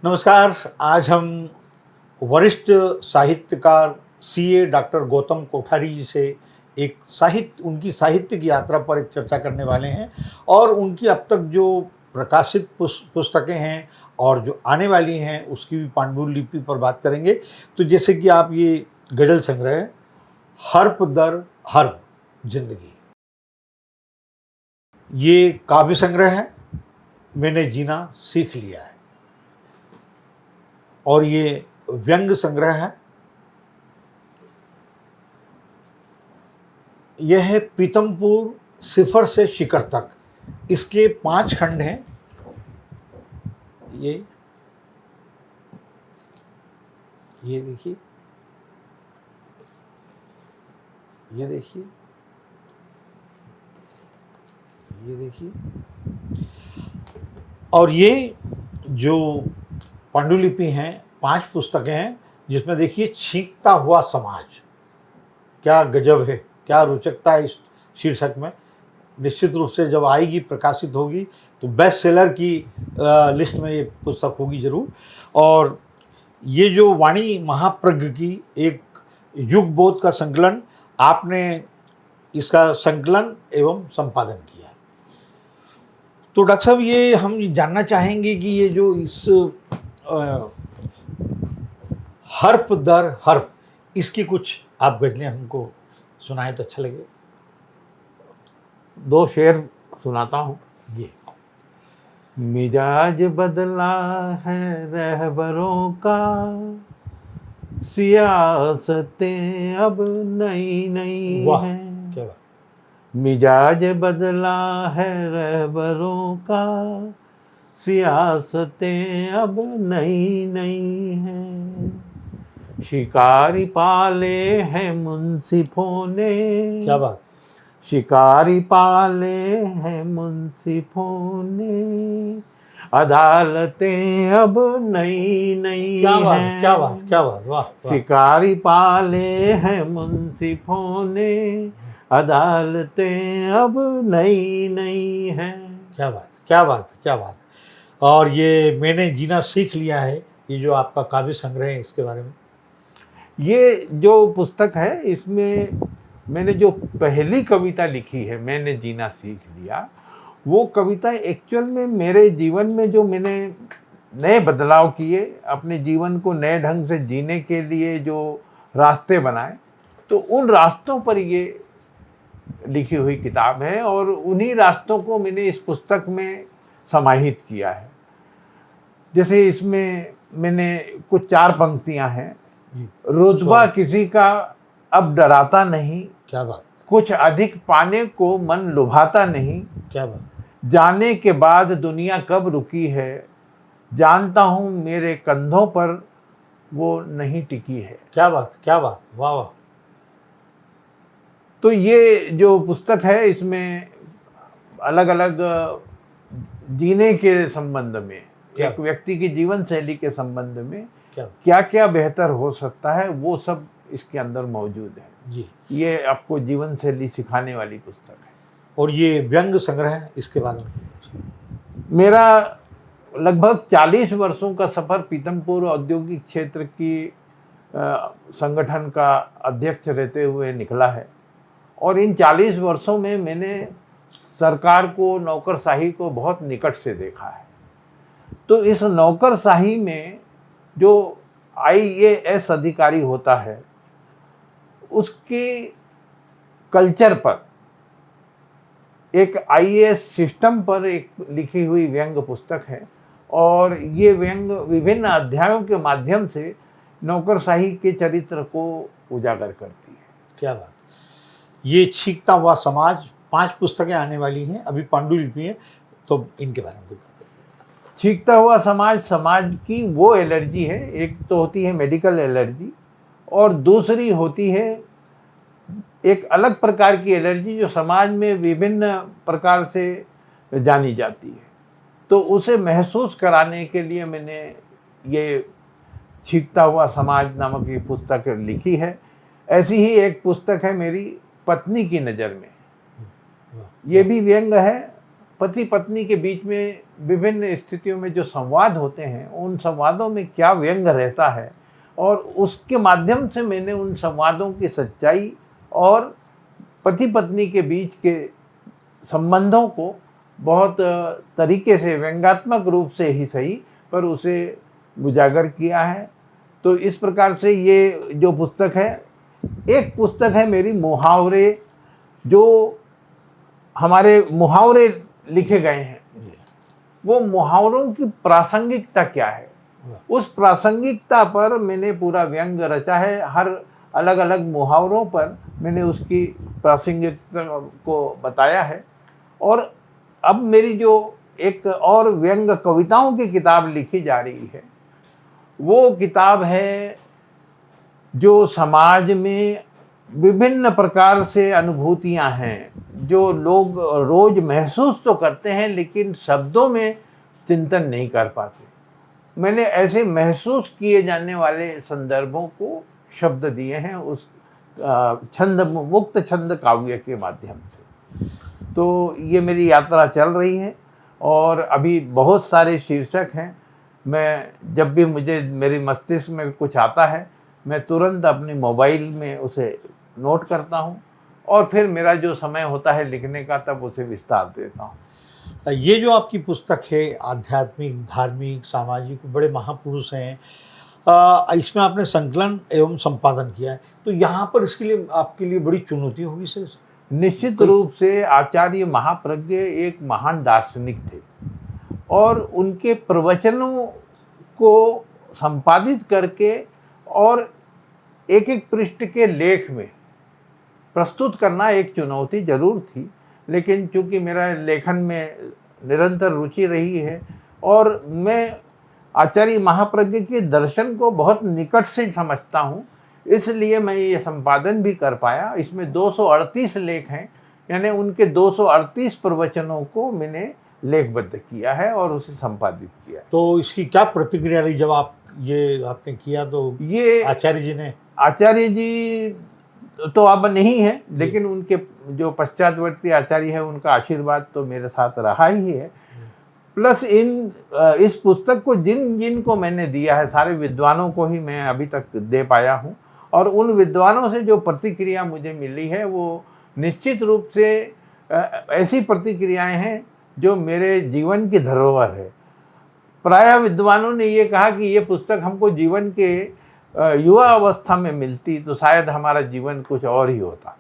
नमस्कार। आज हम वरिष्ठ साहित्यकार सीए डॉक्टर गौतम कोठारी जी से उनकी साहित्य की यात्रा पर एक चर्चा करने वाले हैं और उनकी अब तक जो प्रकाशित पुस्तकें हैं और जो आने वाली हैं उसकी भी पांडुलिपि पर बात करेंगे। तो जैसे कि आप ये गज़ल संग्रह हर्फ दर हर्फ जिंदगी, ये काव्य संग्रह है, मैंने जीना सीख लिया है, और ये व्यंग संग्रह है। यह है पीतमपुर सिफर से शिखर तक, इसके 5 खंड हैं। ये देखिए, ये देखिए, ये देखिए। और ये जो पांडुलिपि हैं 5 पुस्तकें हैं, जिसमें देखिए छींकता हुआ समाज, क्या गजब है, क्या रोचकता है इस शीर्षक में। निश्चित रूप से जब आएगी, प्रकाशित होगी, तो बेस्ट सेलर की लिस्ट में ये पुस्तक होगी जरूर। और ये जो वाणी महाप्रज्ञ की एक युग बोध का संकलन, आपने इसका संकलन एवं संपादन किया है। तो डॉक्टर साहब, ये हम जानना चाहेंगे कि ये जो इस हर्फ दर हर्फ, इसकी कुछ आप गज़लें हमको सुनाए तो अच्छा लगे। 2 शेर सुनाता हूँ। ये मिजाज बदला है रहबरों का, सियासतें अब नई नई हैं। क्या बात। मिजाज बदला है रहबरों का, सियासतें अब नई नई हैं। शिकारी पाले हैं मुंसिफों ने, क्या बात। शिकारी पाले हैं मुंसिफों ने, अदालतें अब नई नई क्या बात, हैं। क्या बात, क्या बात, वाह, वाह। शिकारी पाले हैं मुंसिफों ने, अदालतें अब नई नई हैं। क्या बात, क्या बात, क्या बात। और ये मैंने जीना सीख लिया है, ये जो आपका काव्य संग्रह है, इसके बारे में। ये जो पुस्तक है, इसमें मैंने जो पहली कविता लिखी है, मैंने जीना सीख लिया, वो कविता एक्चुअल में मेरे जीवन में जो मैंने नए बदलाव किए, अपने जीवन को नए ढंग से जीने के लिए जो रास्ते बनाए, तो उन रास्तों पर ये लिखी हुई किताब है और उन्हीं रास्तों को मैंने इस पुस्तक में समाहित किया है। जैसे इसमें मैंने कुछ 4 पंक्तियां हैं। रुतबा किसी का अब डराता नहीं, क्या बात। कुछ अधिक पाने को मन लुभाता नहीं, क्या बात। जाने के बाद दुनिया कब रुकी है, जानता हूँ मेरे कंधों पर वो नहीं टिकी है। क्या बात, क्या बात, वाह वाह। तो ये जो पुस्तक है, इसमें अलग अलग जीने के संबंध में, एक व्यक्ति की जीवन शैली के संबंध में क्या क्या बेहतर हो सकता है, वो सब इसके अंदर मौजूद है जी। ये आपको जीवन शैली सिखाने वाली पुस्तक है। और ये व्यंग संग्रह है, इसके बारे में। मेरा लगभग 40 वर्षों का सफ़र पीतमपुर औद्योगिक क्षेत्र की संगठन का अध्यक्ष रहते हुए निकला है, और इन 40 वर्षों में मैंने सरकार को, नौकरशाही को बहुत निकट से देखा है। तो इस नौकरशाही में जो IAS अधिकारी होता है, उसके कल्चर पर, एक IAS सिस्टम पर एक लिखी हुई व्यंग पुस्तक है, और ये व्यंग विभिन्न अध्यायों के माध्यम से नौकरशाही के चरित्र को उजागर करती है। क्या बात। ये छींकता हुआ समाज, 5 पुस्तकें आने वाली हैं, अभी पांडुलिपि है, तो इनके बारे में कुछ बताइए। छींकता हुआ समाज, समाज की वो एलर्जी है, एक तो होती है मेडिकल एलर्जी, और दूसरी होती है एक अलग प्रकार की एलर्जी जो समाज में विभिन्न प्रकार से जानी जाती है। तो उसे महसूस कराने के लिए मैंने ये छींकता हुआ समाज नामक ये पुस्तक लिखी है। ऐसी ही एक पुस्तक है मेरी पत्नी की नज़र में, ये भी व्यंग है पति पत्नी के बीच में विभिन्न स्थितियों में जो संवाद होते हैं, उन संवादों में क्या व्यंग रहता है, और उसके माध्यम से मैंने उन संवादों की सच्चाई और पति पत्नी के बीच के संबंधों को बहुत तरीके से, व्यंग्यात्मक रूप से ही सही, पर उसे उजागर किया है। तो इस प्रकार से ये जो पुस्तक है, एक पुस्तक है मेरी मुहावरे, जो हमारे मुहावरे लिखे गए हैं, वो मुहावरों की प्रासंगिकता क्या है, उस प्रासंगिकता पर मैंने पूरा व्यंग रचा है। हर अलग अलग मुहावरों पर मैंने उसकी प्रासंगिकता को बताया है। और अब मेरी जो एक और व्यंग कविताओं की किताब लिखी जा रही है, वो किताब है जो समाज में विभिन्न प्रकार से अनुभूतियां हैं, जो लोग रोज महसूस तो करते हैं लेकिन शब्दों में चिंतन नहीं कर पाते। मैंने ऐसे महसूस किए जाने वाले संदर्भों को शब्द दिए हैं उस छंद, मुक्त छंद काव्य के माध्यम से। तो ये मेरी यात्रा चल रही है और अभी बहुत सारे शीर्षक हैं। मैं जब भी मुझे मेरे मस्तिष्क में कुछ आता है, मैं तुरंत अपने मोबाइल में उसे नोट करता हूँ और फिर मेरा जो समय होता है लिखने का, तब उसे विस्तार देता हूँ। ये जो आपकी पुस्तक है, आध्यात्मिक, धार्मिक, सामाजिक, बड़े महापुरुष हैं, इसमें आपने संकलन एवं संपादन किया है, तो यहाँ पर इसके लिए आपके लिए बड़ी चुनौती होगी सर? निश्चित रूप से आचार्य महाप्रज्ञ एक महान दार्शनिक थे और उनके प्रवचनों को संपादित करके और एक एक पृष्ठ के लेख में प्रस्तुत करना एक चुनौती जरूर थी। लेकिन चूंकि मेरा लेखन में निरंतर रुचि रही है और मैं आचार्य महाप्रज्ञ के दर्शन को बहुत निकट से समझता हूँ, इसलिए मैं ये संपादन भी कर पाया। इसमें 238 लेख हैं, यानी उनके 238 प्रवचनों को मैंने लेखबद्ध किया है और उसे संपादित किया है। तो इसकी क्या प्रतिक्रिया रही जब आप ये आपने किया? तो ये आचार्य जी तो अब नहीं है, लेकिन उनके जो पश्चातवर्ती आचार्य है, उनका आशीर्वाद तो मेरे साथ रहा ही है। प्लस इस पुस्तक को जिन को मैंने दिया है, सारे विद्वानों को ही मैं अभी तक दे पाया हूँ, और उन विद्वानों से जो प्रतिक्रिया मुझे मिली है वो निश्चित रूप से ऐसी प्रतिक्रियाएं हैं जो मेरे जीवन की धरोहर है। प्रायः विद्वानों ने ये कहा कि ये पुस्तक हमको जीवन के युवा अवस्था में मिलती तो शायद हमारा जीवन कुछ और ही होता।